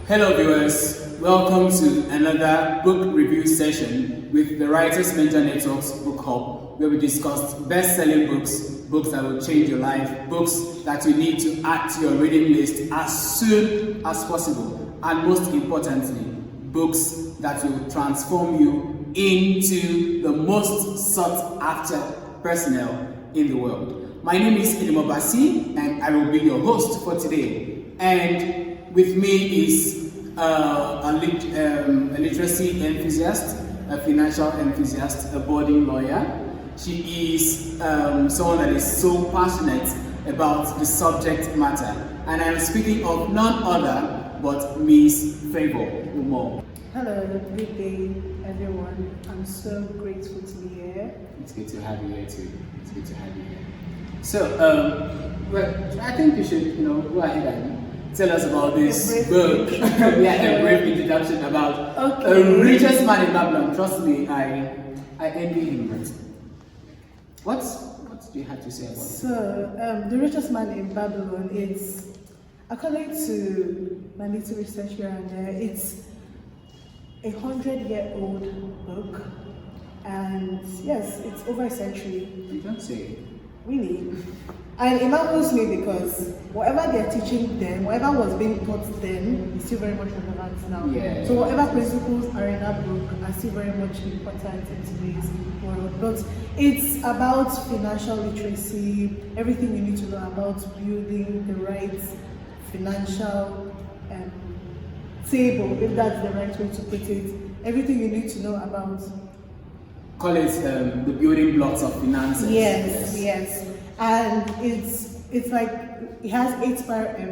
Hello viewers, welcome to another book review session with the Writers Mentor Network's Book Hub, where we discuss best-selling books, books that will change your life, books that you need to add to your reading list as soon as possible, and most importantly, books that will transform you into the most sought-after personnel in the world. My name is Basi, and I will be your host for today. And with me is a literacy enthusiast, a financial enthusiast, a budding lawyer. She is someone that is so passionate about the subject matter. And I'm speaking of none other but Miss Favor Umo. Hello, good day everyone. I'm so grateful to be here. It's good to have you here too. It's good to have you here. So, well, I think you should, go ahead and tell us about this book. A brief introduction about The Richest Man in Babylon. Trust me, I envy him. Right? What do you have to say about it? So, The Richest Man in Babylon is, according to my little research here and there, it's a 100-year-old book. And yes, it's over a century. You don't say. Really? And it marvels me because whatever they're teaching then, whatever was being taught then, is still very much relevant now. Yeah. So whatever principles are in that book are still very much important in today's world. But it's about financial literacy, everything you need to know about building the right financial table, if that's the right way to put it. Everything you need to know about. Call it the building blocks of finances. Yes. And it's like it has 8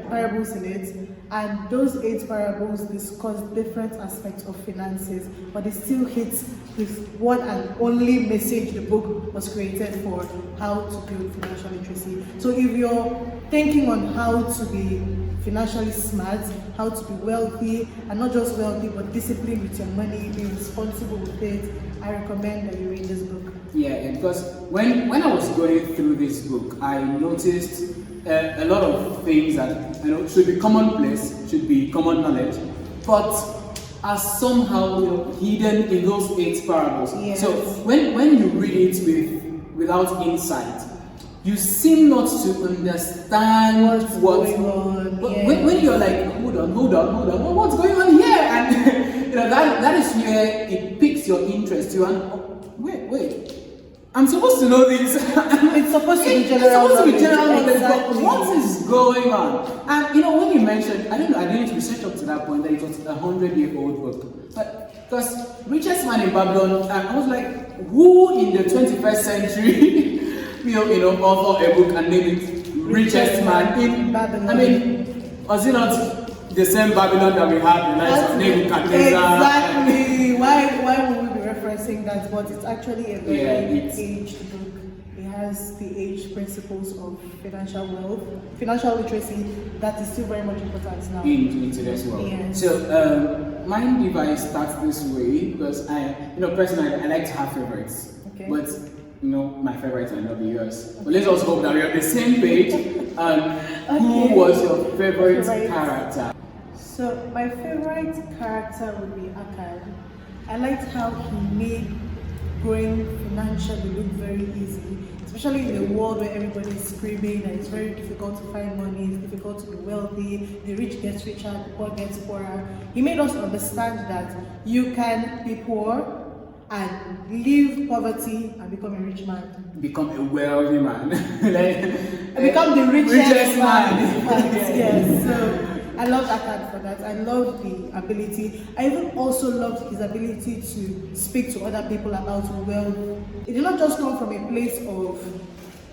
parables in it, and those 8 parables discuss different aspects of finances, but it still hits with one and only message the book was created for: how to build financial literacy. So if you're thinking on how to be financially smart, how to be wealthy, and not just wealthy but disciplined with your money, be responsible with it, I recommend that you read this book. Yeah, because when I was going through this book, I noticed a lot of things that should be commonplace, should be common knowledge, but are somehow hidden in those 8 parables. Yes. So when you read it without insight, you seem not to understand what's going on. When you're like, hold on, what's going on here? And that is where it piques your interest. You wait. I'm supposed to know this. It's supposed to be general knowledge. But what is going on? And when you mentioned, I didn't research up to that point that it was a 100-year-old book. But because Richest Man in Babylon, I was like, who in the 21st century author a book and name it Richest Man in Babylon? I mean, was it not the same Babylon that we have the likes of Nebuchadnezzar? Exactly. Why would we be referencing that? But it's actually a very aged book. It has the aged principles of financial literacy that is still very much important now. In today's world. Yes. So, mind if I start this way, because personally, I like to have favorites. Okay. But my favorite might not be yours. But let's also hope that we're on the same page. Who was your favorite character? So my favorite character would be Akkad. I liked how he made growing financially look very easy, especially in a world where everybody is screaming and it's very difficult to find money, it's difficult to be wealthy, the rich gets richer, the poor gets poorer. He made us understand that you can be poor and leave poverty and become a rich man. Become a wealthy man. Become the richest man. Yes. So I love Akkad for that. I love the ability. I even also loved his ability to speak to other people about wealth. It did not just come from a place of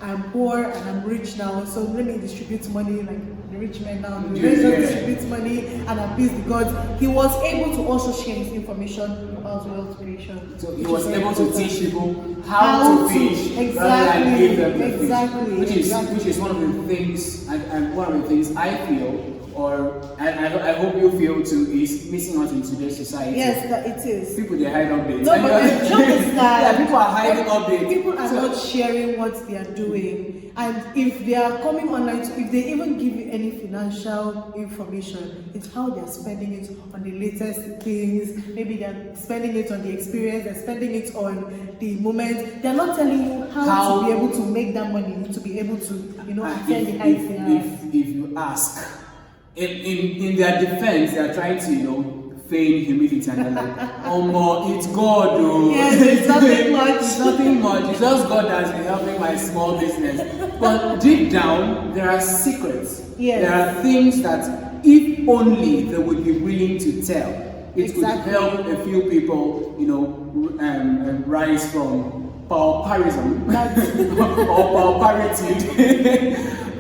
I'm poor and I'm rich now, so let me distribute money like the rich men now. Let's just distribute money and appease the gods. He was able to also share his information about wealth creation. So he was able to teach people how to fish rather than give them the fish, which is one of the things, and one of the things I feel, or I hope you feel too, is missing out in today's society. Yes, that it is. People, they hide updates. No, but the truth is that people are hiding updates. People are not sharing what they are doing, and if they are coming online, if they even give you any financial information, it's how they are spending it on the latest things. Maybe they are spending it on the experience, they're spending it on the moment. They're not telling you how to be able to make that money, to be able to, attend the heights. If you ask, in their defense, they are trying to, feign humility, and they're like, oh more, it's God, though. Yes, it's nothing much. It's nothing much. It's just God that's been helping my small business. But deep down, there are secrets. Yes. There are things that, if only they would be willing to tell, it could help a few people, rise from pauperism or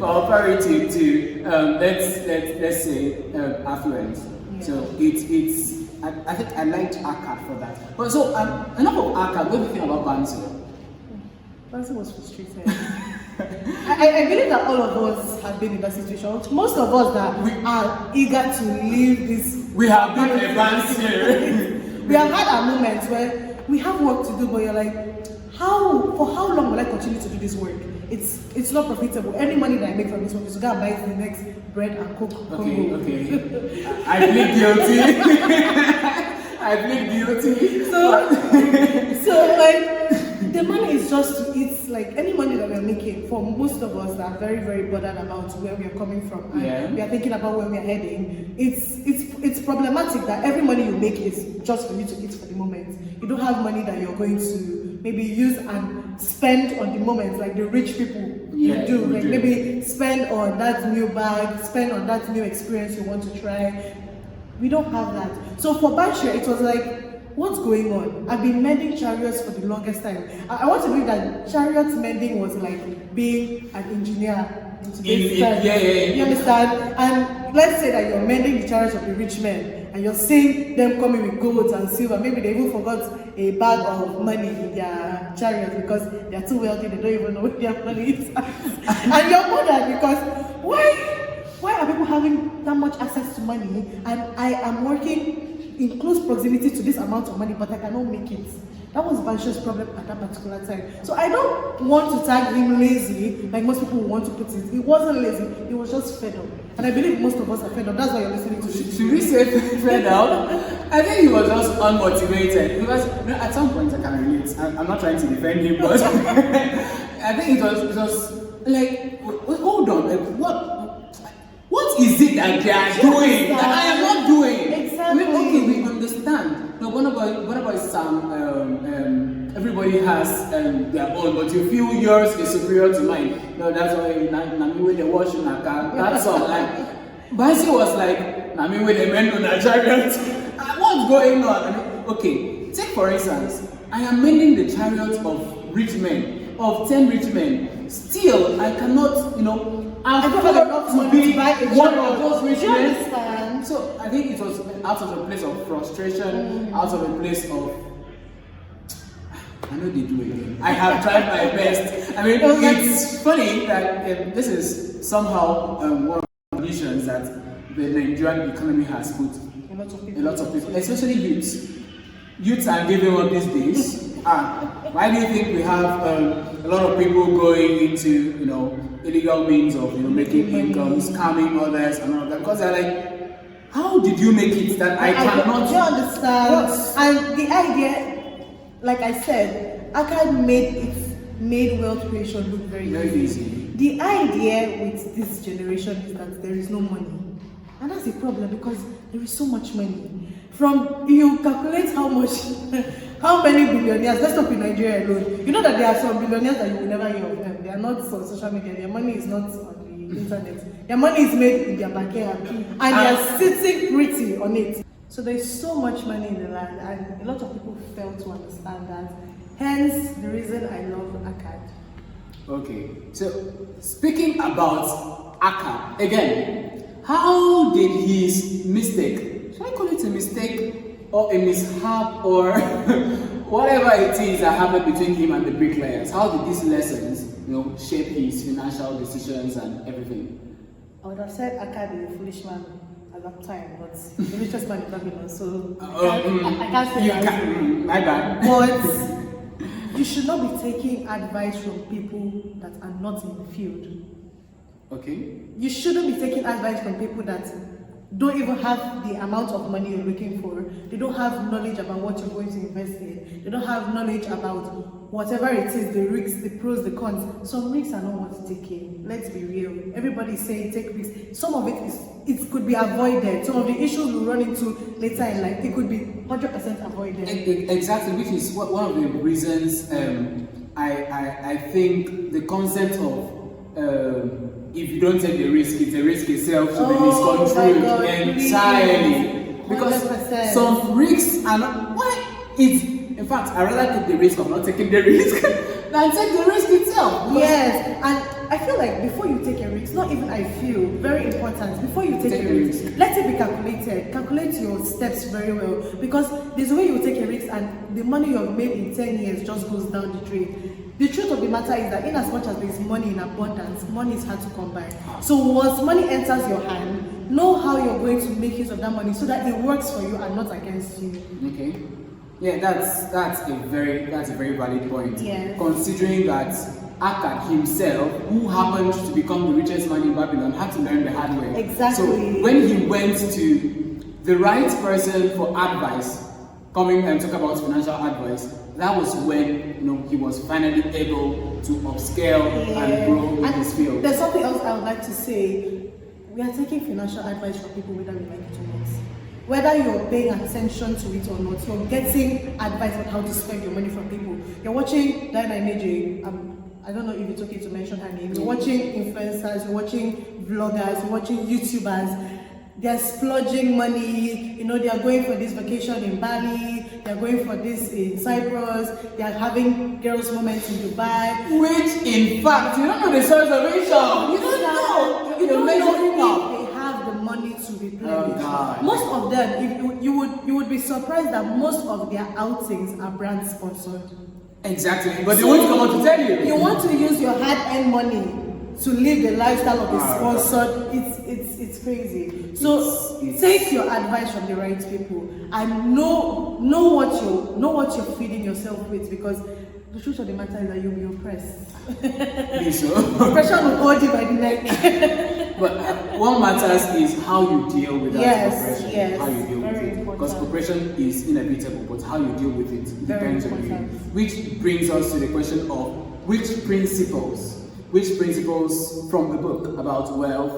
pauperity to let's say affluence. Yeah. So I think I liked ACAD for that. But so enough of ACAD. What do you think about Bansi? Bansi was frustrated. I believe that all of us have been in that situation. Most of us that we are eager to leave this. We have been in Bansi. We have had our moments where we have work to do, but you're like, for how long will I continue to do this work? It's not profitable. Any money that I make from this work is to go and buy the next bread and coke. Okay. I plead guilty. I plead guilty. So like the money is it's like any money that we're making, for most of us that are very, very bothered about where we are coming from and we are thinking about where we are heading. It's problematic that every money you make is just for you to eat for the moment. You don't have money that you're going to maybe use and spend on the moment like the rich people do. Maybe spend on that new bag, spend on that new experience you want to try. We don't have that. So for Bashir, it was like, what's going on? I've been mending chariots for the longest time. I want to believe that chariot mending was like being an engineer. You understand? And let's say that you're mending the chariots of the rich men and you're seeing them coming with gold and silver. Maybe they even forgot a bag of money in their chariots because they're too wealthy, they don't even know where their money is. And you're bothered because why are people having that much access to money and I am working in close proximity to this amount of money but I cannot make it? That was Banshaw's problem at that particular time. So I don't want to tag him lazy, like most people want to put it. He wasn't lazy, he was just fed up. And I believe most of us are fed up. That's why you're listening to this. Should we say fed up? I think he was just unmotivated. Because at some point I can relate. I'm not trying to defend him, but I think it was like, hold on, like what is it that they are doing that I am not doing? Exactly. We understand. No, what about some everybody has their own, but you feel yours is superior to mine. No, that's why Nami with the washing a car. That's all. Like Basi was like Nami with the men on a chariot. What's going on? I mean, okay, take for instance, I am mending the chariots of rich men, of 10 rich men. Still, I cannot, afford to be one of those rich men. So I think it was out of a place of frustration, out of a place of, I know they do it again. I have tried my best. I mean, it's funny that this is somehow one of the conditions that the Nigerian economy has put a lot of people, especially youths. Youths are giving up these days. Why do you think we have a lot of people going into, illegal means of, making income, scamming others and all of that? Because they're like, how did you make it that I cannot? Do you understand? And the idea, like I said, ACAD made wealth creation look very easy. The idea with this generation is that there is no money. And that's a problem because there is so much money. You calculate how many billionaires, let's talk in Nigeria alone. You know that there are some billionaires that you will never hear of them. They are not on social media, their money is not on the internet. Their money is made in their backyard and they are sitting pretty on it. So there is so much money in the land and a lot of people fail to understand that. Hence the reason I love ACAD. Okay, so speaking about ACAD, again, how did his mistake, should I call it a mistake or a mishap or whatever it is that happened between him and the bricklayers, how did these lessons shape his financial decisions and everything? I would have said Akkad is a foolish man at that time, but the richest man in Babylon, so I can't say that. My bad. But you should not be taking advice from people that are not in the field. Okay. You shouldn't be taking advice from people that don't even have the amount of money you're looking for. They don't have knowledge about what you're going to invest in. They don't have knowledge about whatever it is, the risks, the pros, the cons. Some risks are not worth taking. Let's be real. Everybody is saying take risks. Some of it could be avoided. Some of the issues we'll run into later in life, it could be 100% avoided. Exactly, which is one of the reasons I think the concept of if you don't take the risk, it's the risk itself to be misconstrued entirely. Because 100%. some risks are not. Why? In fact, I'd rather take the risk of not taking the risk than take the risk itself. Yes, and I feel like before you take a risk, not even I feel, very important, before you take a risk, let it be calculated. Calculate your steps very well. Because there's a way you take a risk and the money you've made in 10 years just goes down the drain. The truth of the matter is that in as much as there is money in abundance, money is hard to come by. So once money enters your hand, know how you're going to make use of that money so that it works for you and not against you. Okay. Yeah, that's a very valid point. Yes. Considering that Akkad himself, who happened to become the richest man in Babylon, had to learn the hard way. Exactly. So when he went to the right person for advice, coming and talk about financial advice, that was when he was finally able to upscale and grow in his field. There's something else I would like to say. We are taking financial advice from people whether we like it or not. Whether you're paying attention to it or not, you're getting advice on how to spend your money from people. You're watching Diana Imeje. I don't know if it's okay to mention her name. You're watching influencers, you're watching vloggers, you're watching YouTubers. They're splurging money, they are going for this vacation in Bali, they're going for this in Cyprus, they're having girls' moments in Dubai. Which, in fact, you don't know the source of income. You don't know. You don't know if they have the money to replenish. Most of them, you would be surprised that most of their outings are brand sponsored. Exactly, but they won't come out to tell you. You want to use your hard-earned money to live the lifestyle of a sponsored, it's crazy. So take your advice from the right people and know what you're feeding yourself with, because the truth of the matter is that you'll be oppressed. Oppression will hold you by the neck. But what matters is how you deal with that oppression. Yes, how you deal with it. Because oppression is inevitable, but how you deal with it depends on you. Which brings us to the question of which principles from the book about wealth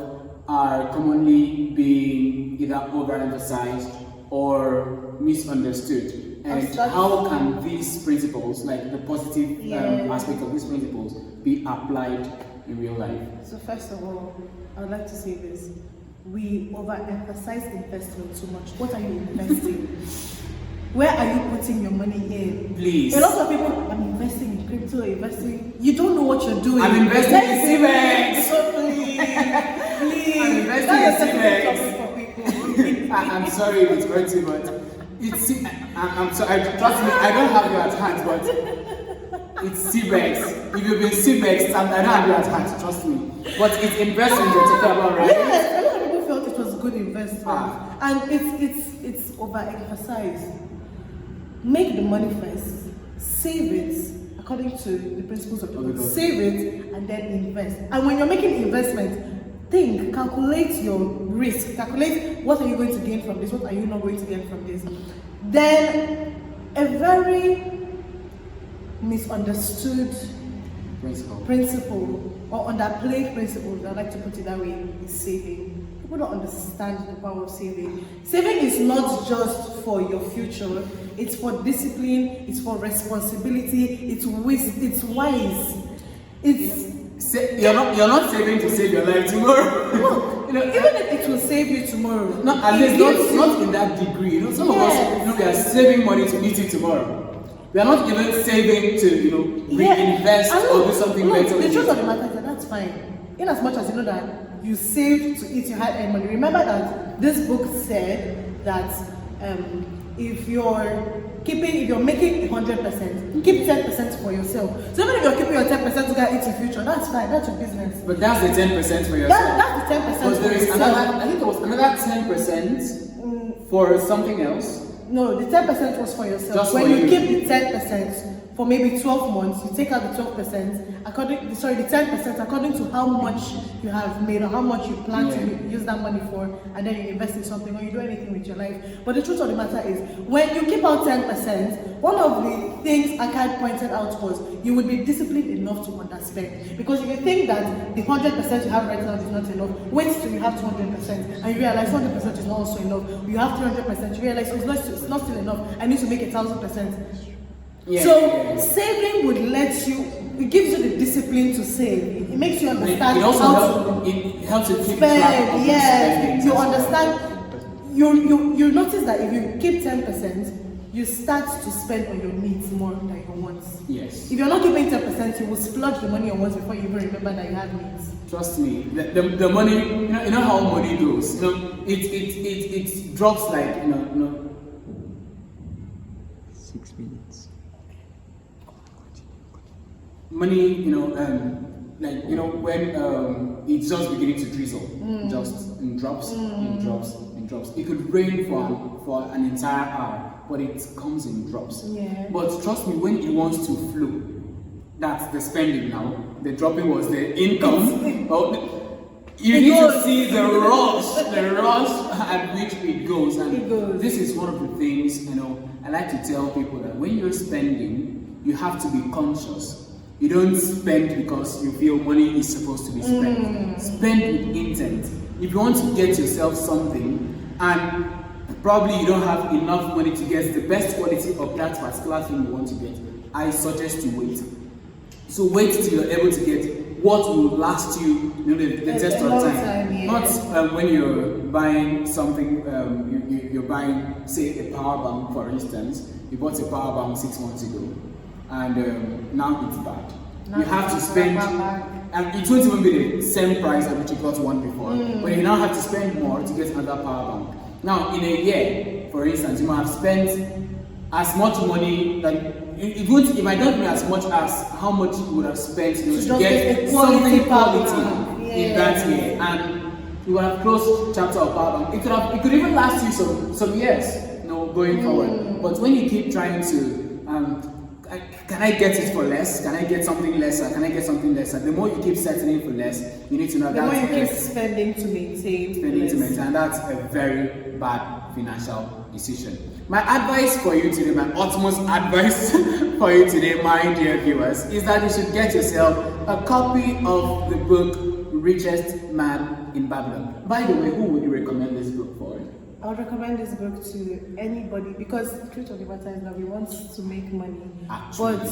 are commonly being either overemphasized or misunderstood, and how can these principles, like the positive aspect of these principles, be applied in real life? So first of all, I would like to say this: we overemphasize investment too much. What are you investing? Where are you putting your money in? Please. A lot of people, I'm investing in crypto, investing. You don't know what you're doing. I'm investing in CMEX. So please. I'm investing in CMEX. I'm sorry if it's hurting, but I'm sorry. Trust me, I don't have you at hand, but it's CMEX. If you've been CMEX, I don't have you at hand. Trust me. But it's investment you're talking about, right? Yes, a lot of people felt it was good investment, and it's overemphasized. Make the money first, save it according to the principles of the book. Save it and then invest. And when you're making investment, calculate your risk, calculate what are you going to gain from this, what are you not going to gain from this. Then a very misunderstood principle or underplayed principle, I like to put it that way, is saving. People don't understand the power of saving. Saving is not just for your future, it's for discipline, it's for responsibility, it's wise. You're not saving to save your life tomorrow. No, even if it will save you tomorrow. No, at least not in that degree. Some of us, we are saving money to eat it tomorrow. We are not even saving to, reinvest or do something better. The truth of the matter is that that's fine. In as much as you know that you save to eat your hard-earned money. Remember that this book said that if you're if you're making 100%, keep 10% for yourself. So even if you're keeping your 10% to get into future, that's fine. That's your business. But that's the 10% for yourself. That's the 10% Because for there is yourself. another, I think there was another 10% for something else. No, the 10% was for yourself. Just when for you you. keep the 10% for maybe 12 months, you take out the 12% the 10% according to how much you have made or how much you plan to use that money for, and then you invest in something or you do anything with your life. But the truth of the matter is, when you keep out 10%, one of the things Akad pointed out was you would be disciplined enough to underspend. Because if you think that the 100% you have right now is not enough, wait till you have 200% and you realize 100% is not also enough. You have 300%, you realize it's not still enough. I need to make 1,000%. Yeah. So saving would let you, it gives you the discipline to save. It makes you understand It also how it helps you keep spend. track of Yes, spending. you understand. You notice that if you keep 10%, you start to spend on your needs more than your wants. Yes. If you're not keeping 10%, you will splurge the money on wants before you even remember that you have needs. Trust me, the money, you know how money goes. It drops like 6 minutes. Money, when it's just beginning to drizzle, just in drops, in drops, in drops. It could rain for an entire hour, but it comes in drops. Yeah. But trust me, when it wants to flow, that's the spending now. The dropping was the income. You need to see the rush at which it goes. And this is one of the things, I like to tell people that when you're spending, you have to be conscious. You don't spend because you feel money is supposed to be spent. Spend with intent. If you want to get yourself something and probably you don't have enough money to get the best quality of that particular thing you want to get, I suggest you wait. So wait till you're able to get what will last you, the test of time. Not when you're buying something, you're buying, say, a power bank, for instance. You bought a power bank 6 months ago, and now it's bad. You have to spend, and it won't even be the same price at which you got one before, but you now have to spend more to get another power bank. Now, in a year, for instance, you might have spent as much money, like, it might not be as much as how much you would have spent to get something quality in that year. And you would have closed chapter of power bank. It could even last you some years, going forward. But when you keep trying to, can I get it for less? Can I get something lesser? Can I get something lesser? The more you keep settling for less, you need to know that the more you keep spending to maintain. And that's a very bad financial decision. My advice for you today, my utmost advice for you today, my dear viewers, is that you should get yourself a copy of the book Richest Man in Babylon. By the way, who would you recommend this book for? I would recommend this book to anybody because the truth of the matter is that we want to make money, but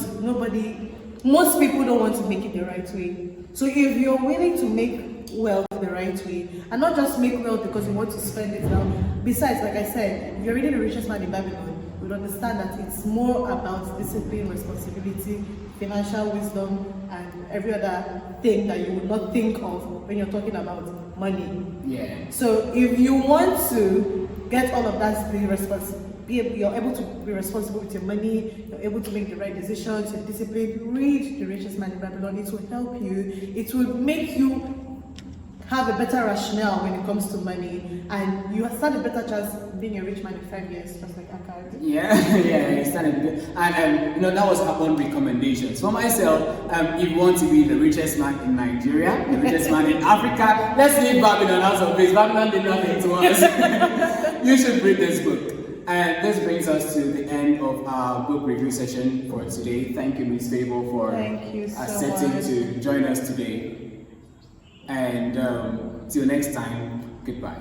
most people don't want to make it the right way. So if you're willing to make wealth the right way, and not just make wealth because you want to spend it now. Besides, like I said, if you're reading The Richest Man in Babylon, you'll understand that it's more about discipline, responsibility, financial wisdom, and every other thing that you would not think of when you're talking about money. Yeah. So if you want to get all of that, you're able to be responsible with your money, you're able to make the right decisions, you're disciplined, read The Richest Man in Babylon. It will help you. It will make you have a better rationale when it comes to money, and you stand a better chance being a rich man in 5 years, just like Akad. Yeah, you stand a good. And that was our own recommendations. For myself, if you want to be the richest man in Nigeria, the richest man in Africa, let's leave Babylon out of this. Babylon did nothing to us. You should read this book. And this brings us to the end of our book review session for today. Thank you, Ms. Fable, for accepting to join us today. And till next time, goodbye.